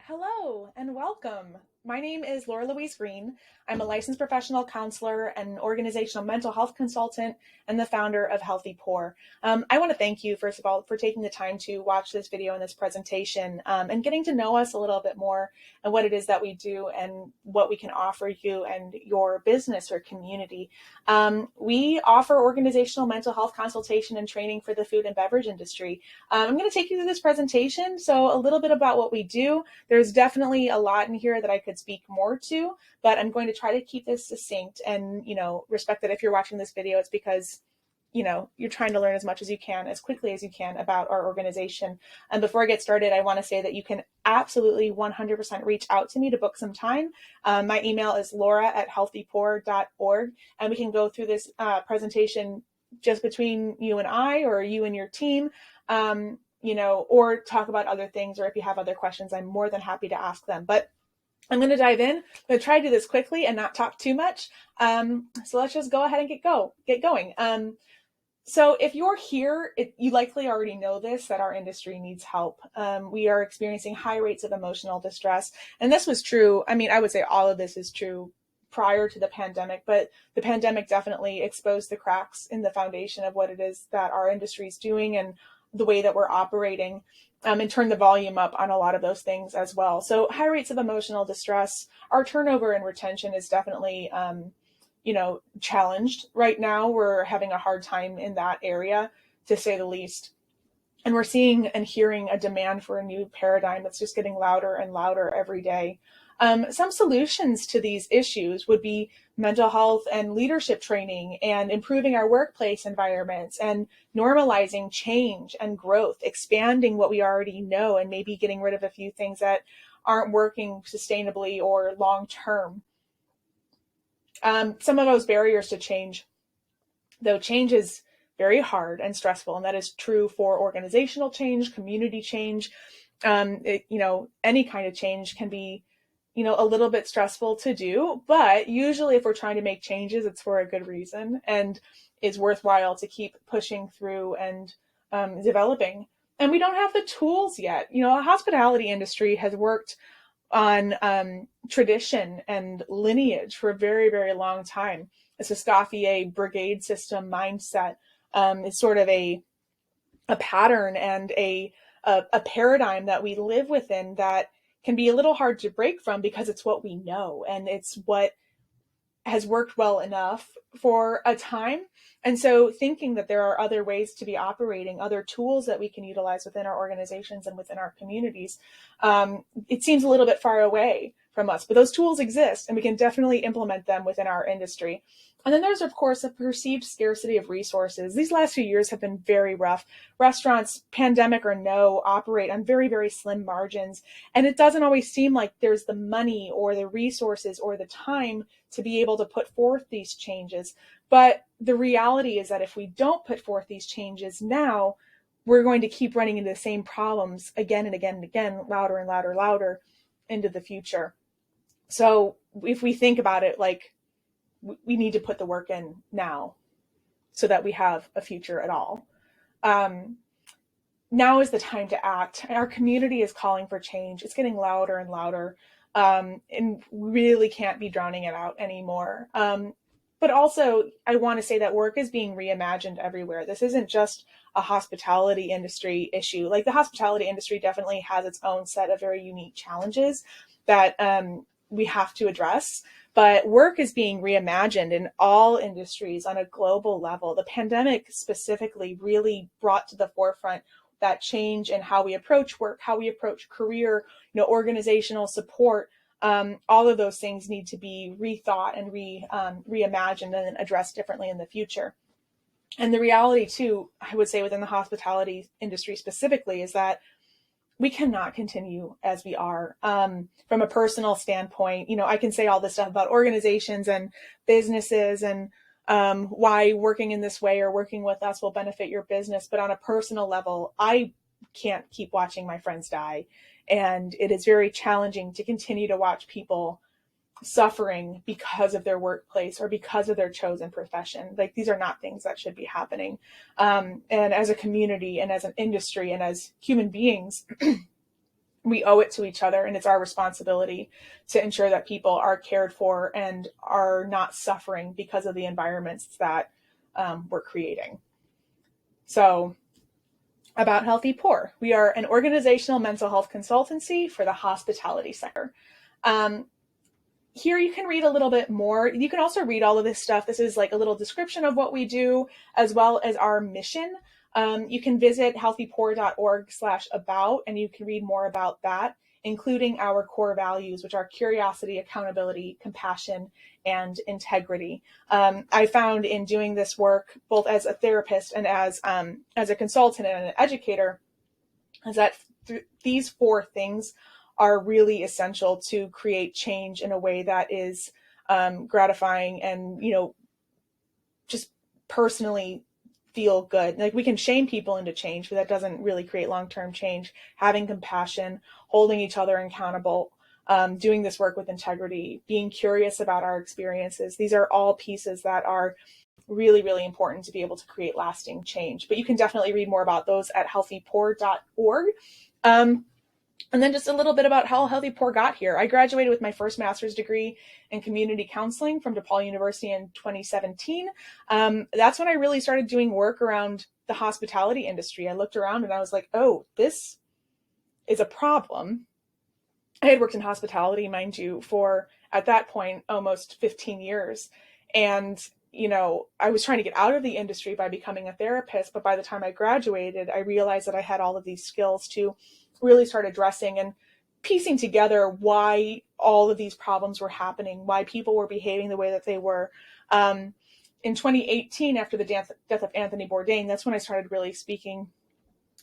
Hello and welcome. My name is Laura Louise Green. I'm a licensed professional counselor and organizational mental health consultant and the founder of Healthy Poor. I want to thank you, first of all, for taking the time to watch this video and this presentation and getting to know us a little bit more and what it is that we do and what we can offer you and your business or community. We offer organizational mental health consultation and training for the food and beverage industry. I'm going to take you through this presentation. So a little bit about what we do. There's definitely a lot in here that I could speak more to, but I'm going to try to keep this succinct and, respect that if you're watching this video, it's because, you're trying to learn as much as you can, as quickly as you can about our organization. And before I get started, I want to say that you can absolutely 100% reach out to me to book some time. My email is laura@healthypoor.org, and we can go through this presentation just between you and I or you and your team. Or talk about other things, or if you have other questions, I'm more than happy to ask them. But I'm going to dive in. I'm going to try to do this quickly and not talk too much. So let's just go ahead and get going. So if you're here, you likely already know this, that our industry needs help. We are experiencing high rates of emotional distress. And this was true. I would say all of this is true prior to the pandemic, but the pandemic definitely exposed the cracks in the foundation of what it is that our industry is doing and the way that we're operating, and turn the volume up on a lot of those things as well. So high rates of emotional distress, our turnover and retention is definitely, challenged right now. We're having a hard time in that area, to say the least. And we're seeing and hearing a demand for a new paradigm that's just getting louder and louder every day. Some solutions to these issues would be mental health and leadership training and improving our workplace environments and normalizing change and growth, expanding what we already know and maybe getting rid of a few things that aren't working sustainably or long term. Some of those barriers to change, though change is very hard and stressful, and that is true for organizational change, community change. Any kind of change can be a little bit stressful to do, but usually if we're trying to make changes, it's for a good reason and is worthwhile to keep pushing through and developing. And we don't have the tools yet. The hospitality industry has worked on tradition and lineage for a very, very long time. It's a Escoffier brigade system mindset. It's sort of a pattern and a paradigm that we live within that can be a little hard to break from because it's what we know and it's what has worked well enough for a time. And so thinking that there are other ways to be operating, other tools that we can utilize within our organizations and within our communities, it seems a little bit far away from us, but those tools exist and we can definitely implement them within our industry. And then there's, of course, a perceived scarcity of resources. These last few years have been very rough. Restaurants, pandemic or no, operate on very, very slim margins. And it doesn't always seem like there's the money or the resources or the time to be able to put forth these changes. But the reality is that if we don't put forth these changes now, we're going to keep running into the same problems again and again and again, louder and louder, louder into the future. So if we think about it, like, we need to put the work in now so that we have a future at all. Now is the time to act. Our community is calling for change. It's getting louder and louder, and really can't be drowning it out anymore. But also, I want to say that work is being reimagined everywhere. This isn't just a hospitality industry issue. Like, the hospitality industry definitely has its own set of very unique challenges that we have to address. But work is being reimagined in all industries on a global level. The pandemic specifically really brought to the forefront that change in how we approach work, how we approach career, organizational support. All of those things need to be rethought and reimagined and addressed differently in the future. And the reality too, I would say within the hospitality industry specifically, is that we cannot continue as we are. From a personal standpoint, I can say all this stuff about organizations and businesses and why working in this way or working with us will benefit your business. But on a personal level, I can't keep watching my friends die. And it is very challenging to continue to watch people suffering because of their workplace or because of their chosen profession. Like, these are not things that should be happening. And as a community and as an industry and as human beings, we owe it to each other, and it's our responsibility to ensure that people are cared for and are not suffering because of the environments that we're creating. So, about Healthy Pour. We are an organizational mental health consultancy for the hospitality sector. Here you can read a little bit more. You can also read all of this stuff. This is like a little description of what we do, as well as our mission. You can visit healthypour.org/about, and you can read more about that, including our core values, which are curiosity, accountability, compassion, and integrity. I found in doing this work, both as a therapist and as a consultant and an educator, is that these 4 things are really essential to create change in a way that is gratifying and, just personally feel good. Like, we can shame people into change, but that doesn't really create long-term change. Having compassion, holding each other accountable, doing this work with integrity, being curious about our experiences. These are all pieces that are really, really important to be able to create lasting change. But you can definitely read more about those at healthypour.org. And then just a little bit about how Healthy Pour got here. I graduated with my first master's degree in community counseling from DePaul University in 2017. That's when I really started doing work around the hospitality industry. I looked around and I was like, oh, this is a problem. I had worked in hospitality, mind you, for, at that point, almost 15 years. And, I was trying to get out of the industry by becoming a therapist. But by the time I graduated, I realized that I had all of these skills to really start addressing and piecing together why all of these problems were happening, why people were behaving the way that they were. In 2018, after the death of Anthony Bourdain, that's when I started really speaking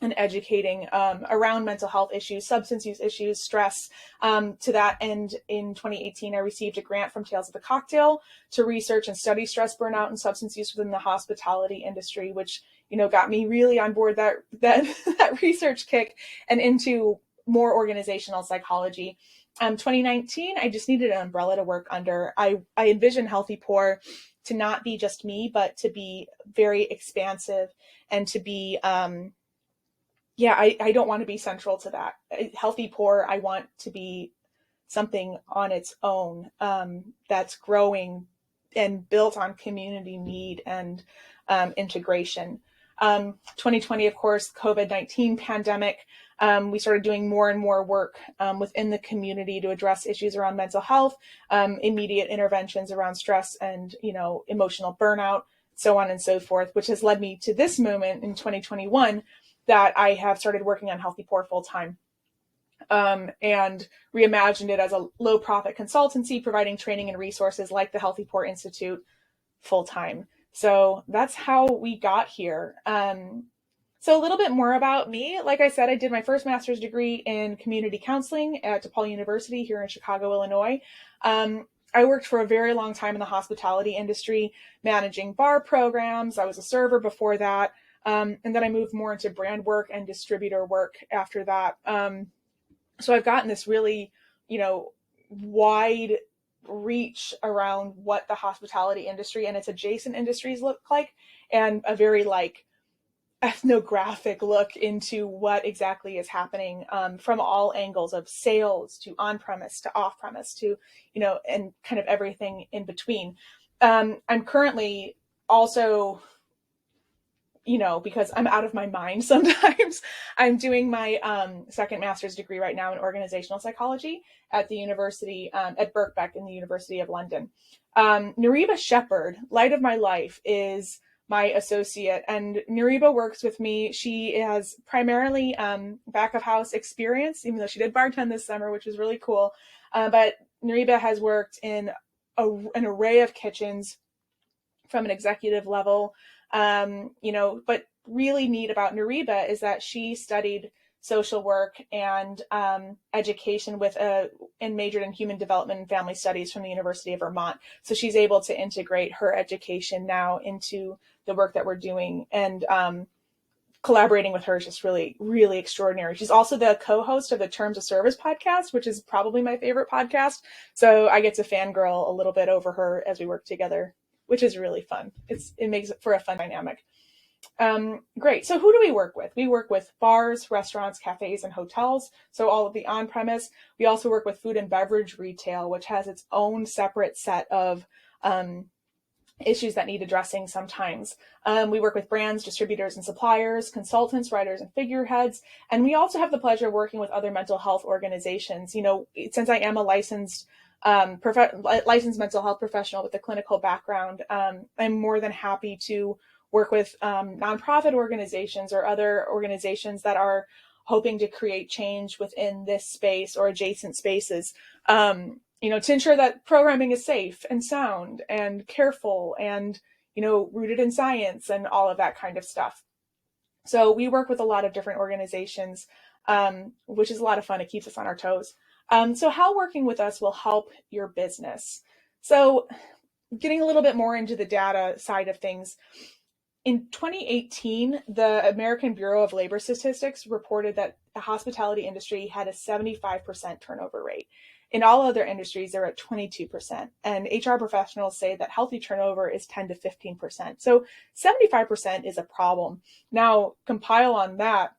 and educating around mental health issues, substance use issues, stress. To that end, in 2018, I received a grant from Tales of the Cocktail to research and study stress, burnout, and substance use within the hospitality industry, which got me really on board that research kick and into more organizational psychology. 2019, I just needed an umbrella to work under. I envisioned Healthy Pour to not be just me, but to be very expansive and to be I don't want to be central to that. Healthy Pour, I want to be something on its own that's growing and built on community need and integration. 2020, of course, COVID-19 pandemic, we started doing more and more work within the community to address issues around mental health, immediate interventions around stress and, emotional burnout, so on and so forth, which has led me to this moment in 2021 that I have started working on Healthy Pour full time. And reimagined it as a low profit consultancy, providing training and resources like the Healthy Pour Institute full time. So that's how we got here. So a little bit more about me. Like I said, I did my first master's degree in community counseling at DePaul University here in Chicago, Illinois. I worked for a very long time in the hospitality industry, managing bar programs. I was a server before that. And then I moved more into brand work and distributor work after that. So I've gotten this really, wide reach around what the hospitality industry and its adjacent industries look like, and a very ethnographic look into what exactly is happening from all angles, of sales to on-premise to off-premise to, and kind of everything in between. I'm currently also, because I'm out of my mind sometimes, I'm doing my second master's degree right now in organizational psychology at the university, at Birkbeck in the University of London. Nariba Shepherd, light of my life, is my associate, and Nariba works with me. She has primarily back of house experience, even though she did bartend this summer, which was really cool. But Nariba has worked in an array of kitchens from an executive level. But really neat about Nariba is that she studied social work and education and majored in human development and family studies from the University of Vermont. So she's able to integrate her education now into the work that we're doing, and collaborating with her is just really, really extraordinary. She's also the co-host of the Terms of Service podcast, which is probably my favorite podcast. So I get to fangirl a little bit over her as we work together, which is really fun. It makes it for a fun dynamic. Great. So who do we work with? We work with bars, restaurants, cafes, and hotels. So all of the on-premise. We also work with food and beverage retail, which has its own separate set of issues that need addressing sometimes. We work with brands, distributors, and suppliers, consultants, writers, and figureheads. And we also have the pleasure of working with other mental health organizations. Since I am a licensed mental health professional with a clinical background, I'm more than happy to work with nonprofit organizations or other organizations that are hoping to create change within this space or adjacent spaces. To ensure that programming is safe and sound and careful and, rooted in science and all of that kind of stuff. So we work with a lot of different organizations, which is a lot of fun. It keeps us on our toes. So how working with us will help your business? So getting a little bit more into the data side of things, in 2018, the American Bureau of Labor Statistics reported that the hospitality industry had a 75% turnover rate. In all other industries, they're at 22%. And HR professionals say that healthy turnover is 10 to 15%. So 75% is a problem. Now, compile on that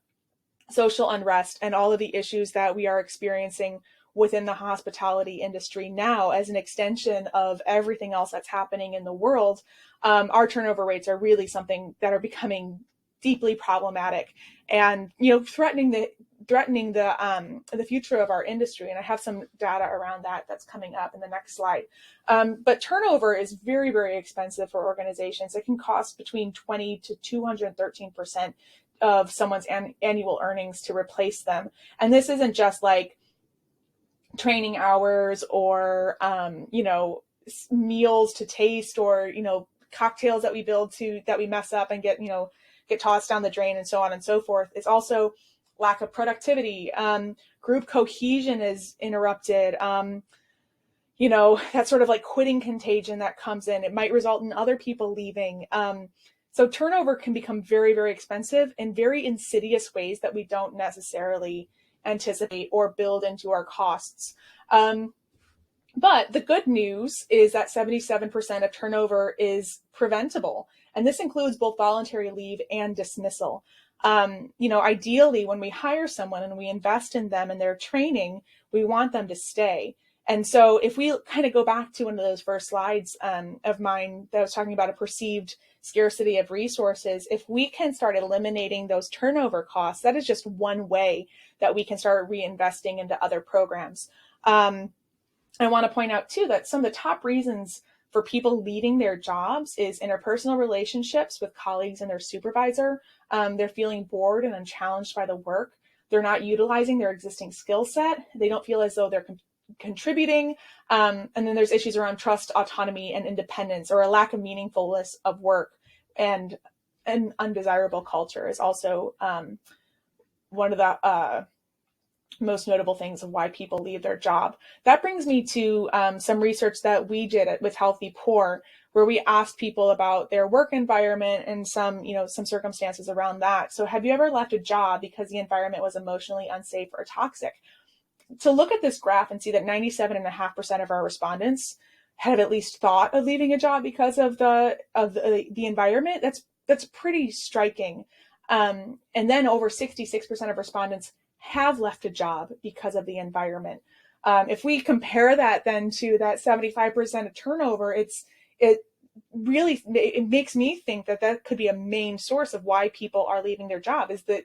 social unrest and all of the issues that we are experiencing within the hospitality industry now as an extension of everything else that's happening in the world. Our turnover rates are really something that are becoming deeply problematic and, threatening the future of our industry. And I have some data around that's coming up in the next slide. But turnover is very, very expensive for organizations. It can cost between 20 to 213% of someone's annual earnings to replace them. And this isn't just like training hours or, meals to taste or, cocktails that we build that we mess up and get tossed down the drain and so on and so forth. It's also lack of productivity. Group cohesion is interrupted. That sort of like quitting contagion that comes in. It might result in other people leaving. So turnover can become very, very expensive in very insidious ways that we don't necessarily anticipate or build into our costs. But the good news is that 77% of turnover is preventable. And this includes both voluntary leave and dismissal. Ideally, when we hire someone and we invest in them and their training, we want them to stay. And so if we kind of go back to one of those first slides of mine that was talking about a perceived scarcity of resources, if we can start eliminating those turnover costs, that is just one way that we can start reinvesting into other programs. I want to point out too that some of the top reasons for people leaving their jobs is interpersonal relationships with colleagues and their supervisor. They're feeling bored and unchallenged by the work. They're not utilizing their existing skill set. They don't feel as though they're contributing. And then there's issues around trust, autonomy, and independence, or a lack of meaningfulness of work. And an undesirable culture is also one of the most notable things of why people leave their job. That brings me to some research that we did with Healthy Poor, where we asked people about their work environment and some circumstances around that. So have you ever left a job because the environment was emotionally unsafe or toxic? To look at this graph and see that 97.5% of our respondents have at least thought of leaving a job because of the environment, that's pretty striking. And then over 66% of respondents have left a job because of the environment. If we compare that then to that 75% of turnover, it makes me think that could be a main source of why people are leaving their job is that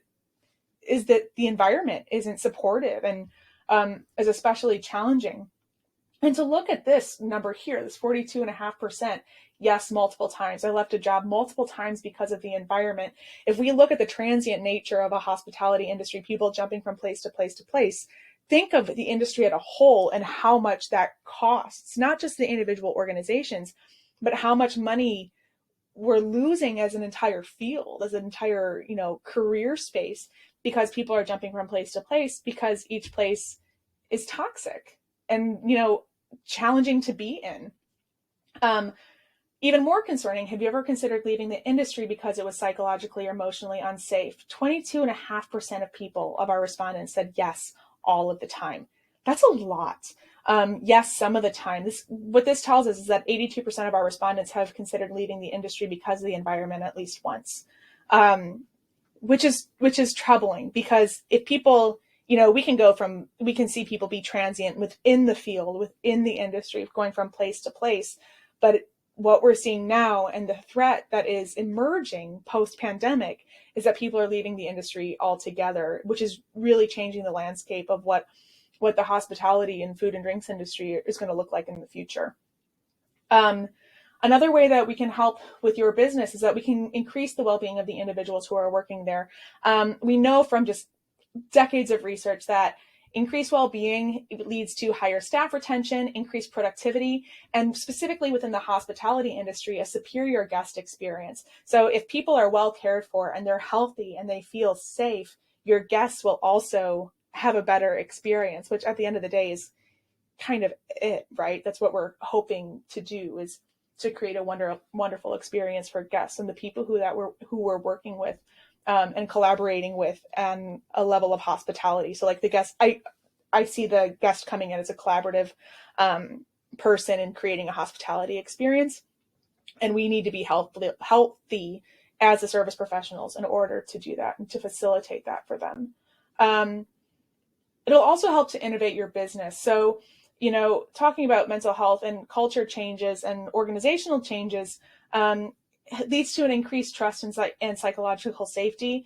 the environment isn't supportive and is especially challenging. And to look at this number here, this 42.5%, yes, multiple times. I left a job multiple times because of the environment. If we look at the transient nature of a hospitality industry, people jumping from place to place to place, think of the industry as a whole and how much that costs, not just the individual organizations, but how much money we're losing as an entire field, as an entire, career space, because people are jumping from place to place because each place is toxic and, challenging to be in. Even more concerning, have you ever considered leaving the industry because it was psychologically or emotionally unsafe? 22.5% of people, of our respondents, said yes all of the time. That's a lot. Yes, some of the time. What this tells us is that 82% of our respondents have considered leaving the industry because of the environment at least once. which is troubling, because if people, we can see people be transient within the field, within the industry, going from place to place. But what we're seeing now, and the threat that is emerging post-pandemic, is that people are leaving the industry altogether, which is really changing the landscape of what the hospitality and food and drinks industry is going to look like in the future. Another way that we can help with your business is that we can increase the well-being of the individuals who are working there. We know from just decades of research that increased well-being leads to higher staff retention, increased productivity, and specifically within the hospitality industry, a superior guest experience. So if people are well cared for and they're healthy and they feel safe, your guests will also have a better experience, which at the end of the day is kind of it, right? That's what we're hoping to do, is to create a wonderful experience for guests and the people who we're working with and collaborating with, and a level of hospitality. So like the guest, I see the guest coming in as a collaborative person and creating a hospitality experience. And we need to be healthy as the service professionals in order to do that and to facilitate that for them. It'll also help to innovate your business. So, talking about mental health and culture changes and organizational changes leads to an increased trust and psychological safety,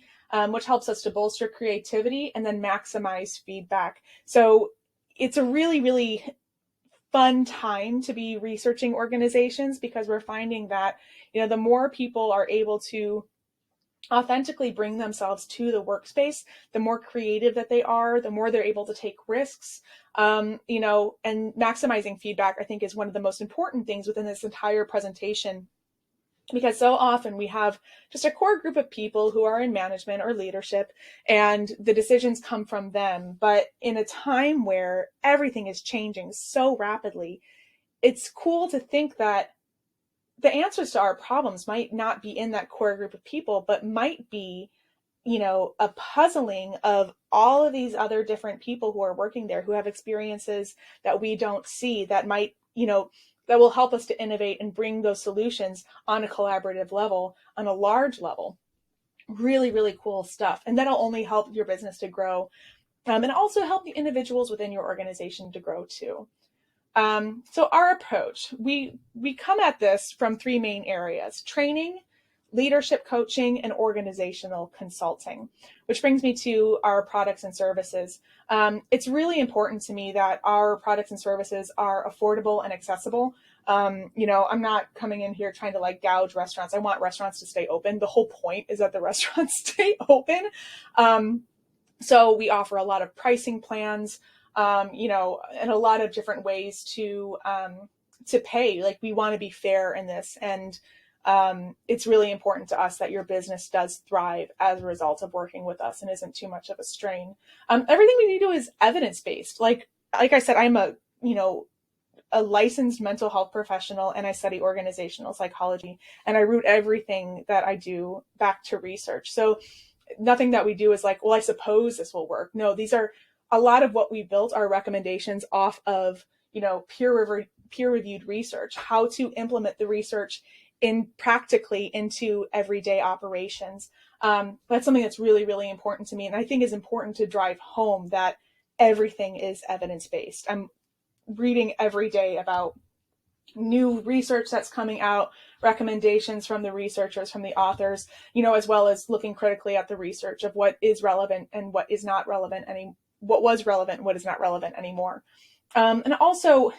which helps us to bolster creativity and then maximize feedback. So it's a really, really fun time to be researching organizations, because we're finding that, the more people are able to authentically bring themselves to the workspace, the more creative that they are, the more they're able to take risks, and maximizing feedback, I think, is one of the most important things within this entire presentation, because so often we have just a core group of people who are in management or leadership, and the decisions come from them. But in a time where everything is changing so rapidly, it's cool to think that the answers to our problems might not be in that core group of people, but might be, a puzzling of all of these other different people who are working there, who have experiences that we don't see, that might, that will help us to innovate and bring those solutions on a collaborative level, on a large level. Really, really cool stuff. And that'll only help your business to grow, and also help the individuals within your organization to grow too. So our approach, we come at this from three main areas: training, leadership coaching, and organizational consulting, which brings me to our products and services. It's really important to me that our products and services are affordable and accessible. I'm not coming in here trying to gouge restaurants. I want restaurants to stay open. The whole point is that the restaurants stay open. So we offer a lot of pricing plans, and a lot of different ways to pay. We want to be fair in this, and it's really important to us that your business does thrive as a result of working with us and isn't too much of a strain. Everything we do is evidence-based. Like I said, I'm a licensed mental health professional, and I study organizational psychology, and I root everything that I do back to research. So nothing that we do is well, I suppose this will work. No, these are a lot of what we built are recommendations off of, peer-reviewed research, how to implement the research practically into everyday operations. That's something that's really, really important to me. And I think is important to drive home that everything is evidence-based. I'm reading every day about new research that's coming out, recommendations from the researchers, from the authors, as well as looking critically at the research of what is relevant and what is not relevant what was relevant and what is not relevant anymore. And also,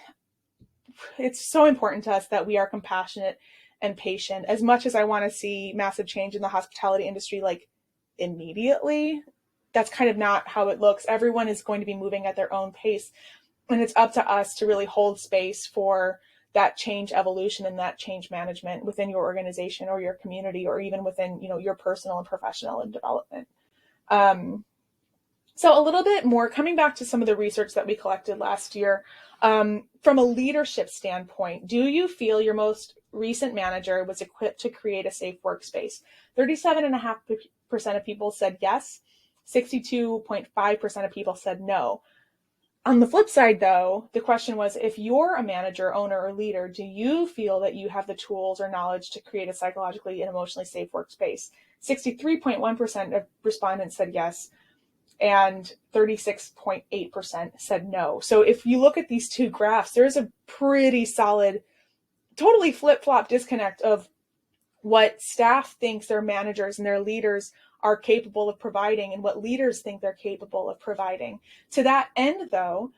it's so important to us that we are compassionate and patient. As much as I want to see massive change in the hospitality industry, immediately, that's kind of not how it looks. Everyone is going to be moving at their own pace. And it's up to us to really hold space for that change evolution and that change management within your organization or your community, or even within, your personal and professional development. So a little bit more, coming back to some of the research that we collected last year, from a leadership standpoint, do you feel your most recent manager was equipped to create a safe workspace? 37.5% of people said yes. 62.5% of people said no. On the flip side, though, the question was, if you're a manager, owner, or leader, do you feel that you have the tools or knowledge to create a psychologically and emotionally safe workspace? 63.1% of respondents said yes, and 36.8% said no. So if you look at these two graphs, there's a pretty solid, totally flip-flop disconnect of what staff thinks their managers and their leaders are capable of providing and what leaders think they're capable of providing. To that end, though,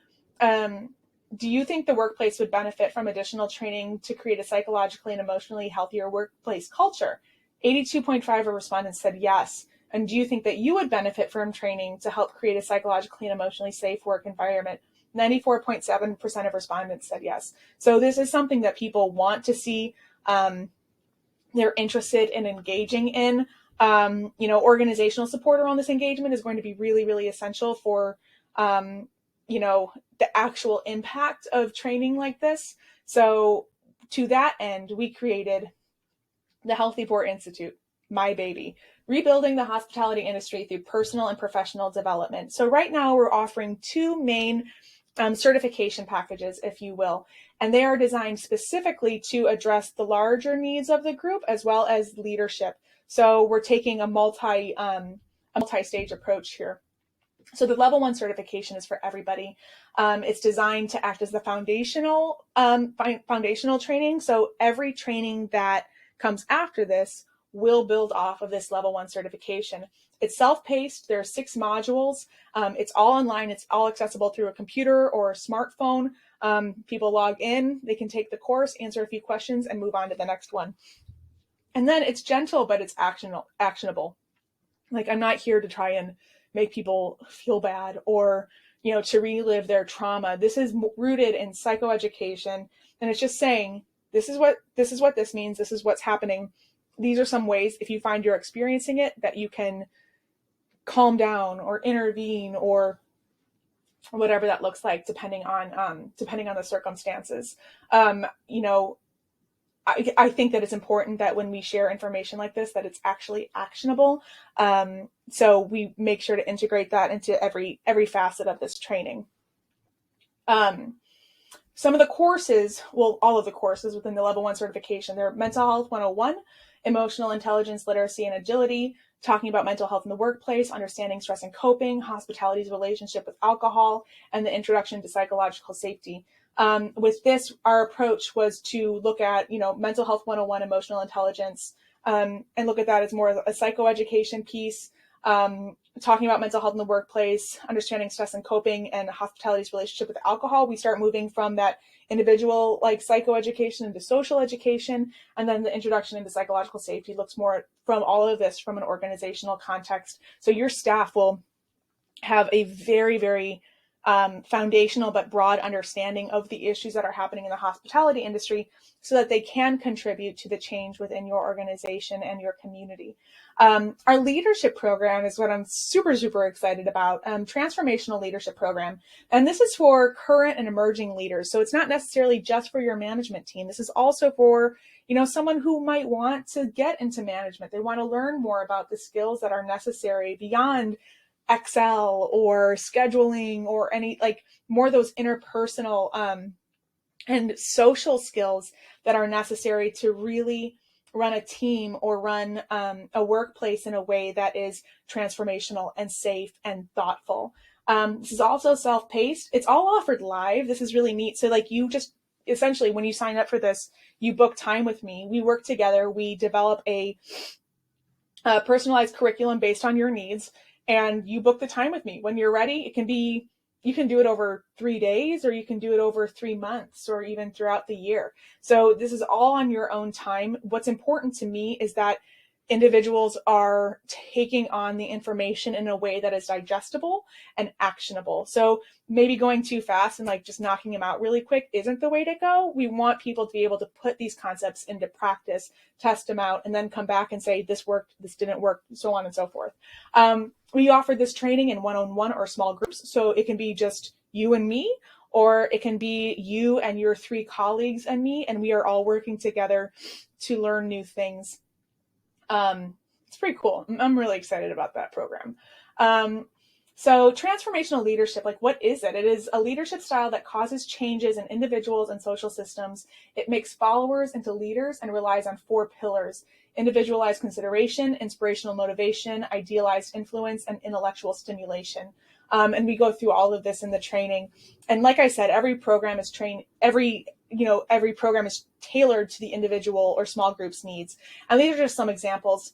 do you think the workplace would benefit from additional training to create a psychologically and emotionally healthier workplace culture? 82.5% of respondents said yes. And do you think that you would benefit from training to help create a psychologically and emotionally safe work environment? 94.7% of respondents said yes. So this is something that people want to see. They're interested in engaging in. Organizational support around this engagement is going to be really, really essential for, the actual impact of training like this. So to that end, we created the Healthy Board Institute, my baby, rebuilding the hospitality industry through personal and professional development. So right now we're offering two main certification packages, if you will, and they are designed specifically to address the larger needs of the group as well as leadership. So we're taking a multi-stage approach here. So the level 1 certification is for everybody. It's designed to act as the foundational training. So every training that comes after this will build off of this level 1 certification. It's self-paced. There are 6 modules. It's all online. It's all accessible through a computer or a smartphone. People log in, they can take the course, answer a few questions, and move on to the next one. And then it's gentle, but it's actionable. Like, I'm not here to try and make people feel bad or, to relive their trauma. This is rooted in psychoeducation. And it's just saying, this is what this means. This is what's happening. These are some ways, if you find you're experiencing it, that you can calm down or intervene or whatever that looks like, depending on the circumstances. I think that it's important that when we share information like this, that it's actually actionable. So we make sure to integrate that into every facet of this training. Some of the courses, well, all of the courses within the level 1 certification, they're Mental Health 101, Emotional Intelligence, Literacy, and Agility, talking about mental health in the workplace, understanding stress and coping, hospitality's relationship with alcohol, and the introduction to psychological safety. With this, our approach was to look at, Mental Health 101, Emotional Intelligence, and look at that as more of a psychoeducation piece, talking about mental health in the workplace, understanding stress and coping, and hospitality's relationship with alcohol. We start moving from that individual psychoeducation into social education, and then the introduction into psychological safety looks more from all of this from an organizational context. So your staff will have a very, very foundational but broad understanding of the issues that are happening in the hospitality industry so that they can contribute to the change within your organization and your community. Our leadership program is what I'm super, super excited about, Transformational Leadership Program. And this is for current and emerging leaders. So it's not necessarily just for your management team. This is also for, someone who might want to get into management. They want to learn more about the skills that are necessary beyond Excel or scheduling or any more of those interpersonal and social skills that are necessary to really run a team or run a workplace in a way that is transformational and safe and thoughtful. This is also self-paced. It's all offered live. This is really neat. So you just essentially, when you sign up for this, you book time with me. We work together. We develop a personalized curriculum based on your needs. And you book the time with me. When you're ready, you can do it over 3 days, or you can do it over 3 months, or even throughout the year. So this is all on your own time. What's important to me is that individuals are taking on the information in a way that is digestible and actionable. So maybe going too fast and just knocking them out really quick isn't the way to go. We want people to be able to put these concepts into practice, test them out, and then come back and say, this worked, this didn't work, so on and so forth. We offer this training in one-on-one or small groups. So it can be just you and me, or it can be you and your 3 colleagues and me, and we are all working together to learn new things. It's pretty cool. I'm really excited about that program. So transformational leadership, what is it? It is a leadership style that causes changes in individuals and social systems. It makes followers into leaders and relies on 4 pillars: individualized consideration, inspirational motivation, idealized influence, and intellectual stimulation. And we go through all of this in the training. And like I said, every program is every program is tailored to the individual or small group's needs. And these are just some examples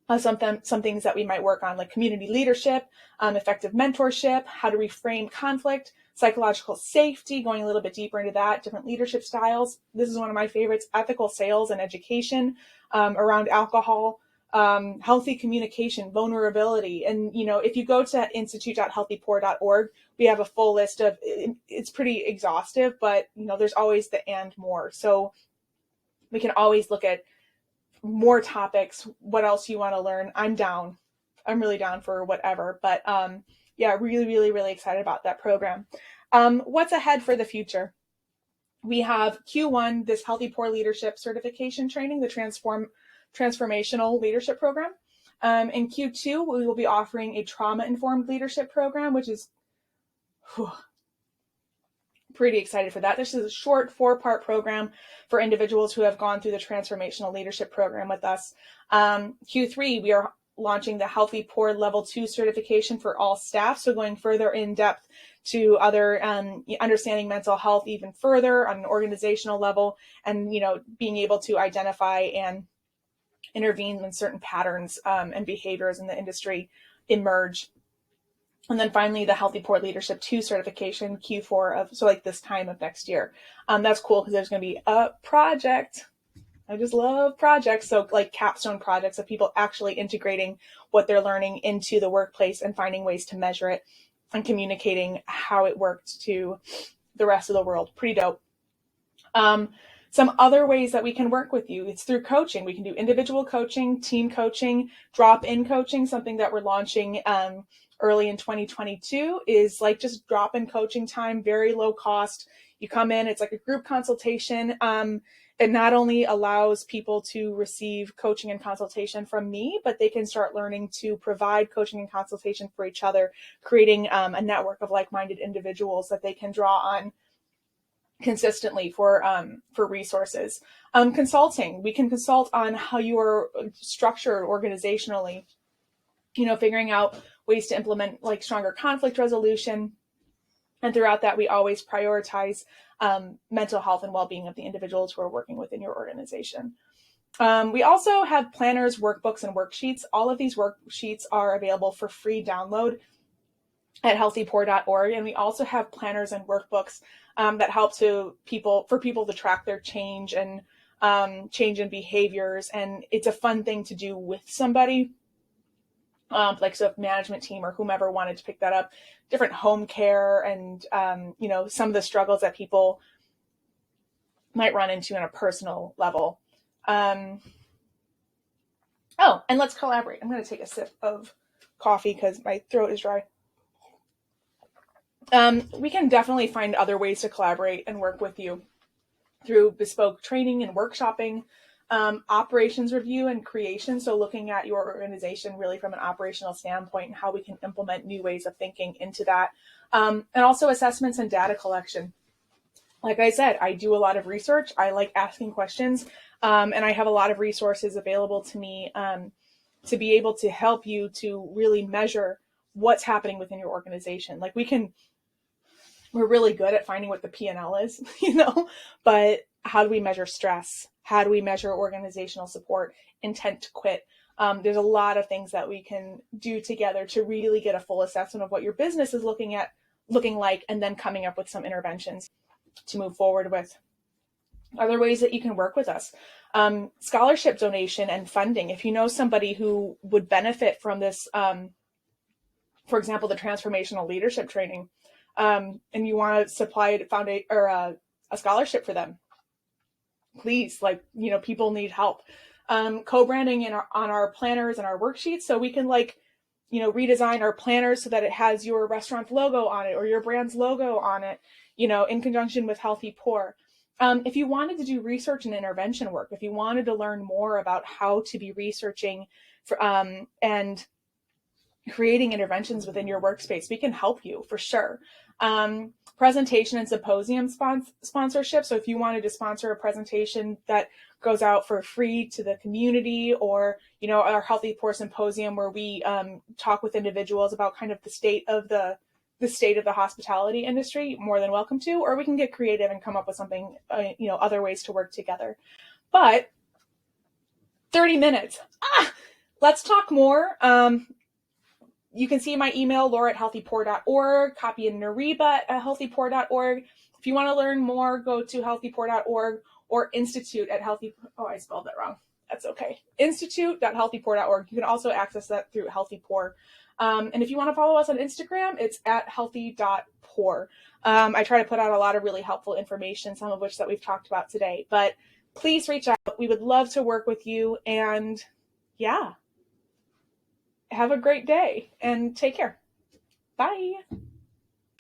of some things that we might work on, like community leadership, effective mentorship, how to reframe conflict, psychological safety, going a little bit deeper into that, different leadership styles. This is one of my favorites, ethical sales and education around alcohol, healthy communication, vulnerability. And, if you go to institute.healthypoor.org, we have a full list of, it's pretty exhaustive, but, there's always the and more. So we can always look at more topics, what else you want to learn. I'm down. I'm really down for whatever. But yeah, really, really, really excited about that program. What's ahead for the future? We have Q1, this Healthy Poor Leadership Certification Training, the Transformational Leadership Program. In Q2, we will be offering a trauma-informed leadership program, which is pretty excited for that. This is a short 4-part program for individuals who have gone through the Transformational Leadership Program with us. Q3, we are launching the Healthy Poor Level 2 certification for all staff. So going further in depth to other understanding mental health even further on an organizational level, and being able to identify and intervene when certain patterns and behaviors in the industry emerge. And then finally, the Healthy Poor Leadership 2 certification, Q4 this time of next year. That's cool because there's going to be a project. I just love projects. So like capstone projects of people actually integrating what they're learning into the workplace and finding ways to measure it and communicating how it worked to the rest of the world. Pretty dope. Some other ways that we can work with you, it's through coaching. We can do individual coaching, team coaching, drop-in coaching. Something that we're launching early in 2022 is like just drop-in coaching time, very low cost. You come in, it's like a group consultation. It not only allows people to receive coaching and consultation from me, but they can start learning to provide coaching and consultation for each other, creating a network of like-minded individuals that they can draw on consistently for resources. Consulting, we can consult on how you are structured organizationally, figuring out ways to implement like stronger conflict resolution. And throughout that, we always prioritize mental health and well-being of the individuals who are working within your organization. We also have planners, workbooks, and worksheets. All of these worksheets are available for free download at healthypoor.org. And we also have planners and workbooks that help for people to track their change and change in behaviors. And it's a fun thing to do with somebody. So if management team or whomever wanted to pick that up, different home care and, some of the struggles that people might run into on a personal level. And let's collaborate. I'm going to take a sip of coffee because my throat is dry. We can definitely find other ways to collaborate and work with you through bespoke training and workshopping, operations review and creation. So looking at your organization really from an operational standpoint and how we can implement new ways of thinking into that. And also assessments and data collection. Like I said, I do a lot of research. I like asking questions, and I have a lot of resources available to me to be able to help you to really measure what's happening within your organization. Like we're really good at finding what the P&L is, but how do we measure stress? How do we measure organizational support, intent to quit? There's a lot of things that we can do together to really get a full assessment of what your business is looking like, and then coming up with some interventions to move forward with. Other ways that you can work with us, scholarship donation and funding. If you know somebody who would benefit from this, for example, the Transformational Leadership Training, and you want to supply a scholarship for them, please, people need help. Co-branding on our planners and our worksheets, so we can redesign our planners so that it has your restaurant logo on it or your brand's logo on it, in conjunction with Healthy Poor. If you wanted to do research and intervention work, if you wanted to learn more about how to be researching and creating interventions within your workspace, we can help you for sure. Presentation and symposium sponsorship. So if you wanted to sponsor a presentation that goes out for free to the community, or, our Healthy Poor Symposium, where we talk with individuals about kind of the state of the hospitality industry, more than welcome to. Or we can get creative and come up with something, other ways to work together. But 30 minutes. Let's talk more. You can see my email, laura@healthypoor.org, copy in Nariba at healthypoor.org. If you want to learn more, go to healthypoor.org or institute at healthy. Oh, I spelled that wrong. That's okay. Institute.healthypoor.org. You can also access that through HealthyPoor. And if you want to follow us on Instagram, it's at healthy.poor. I try to put out a lot of really helpful information, some of which that we've talked about today. But please reach out. We would love to work with you. And yeah, have a great day and take care. Bye.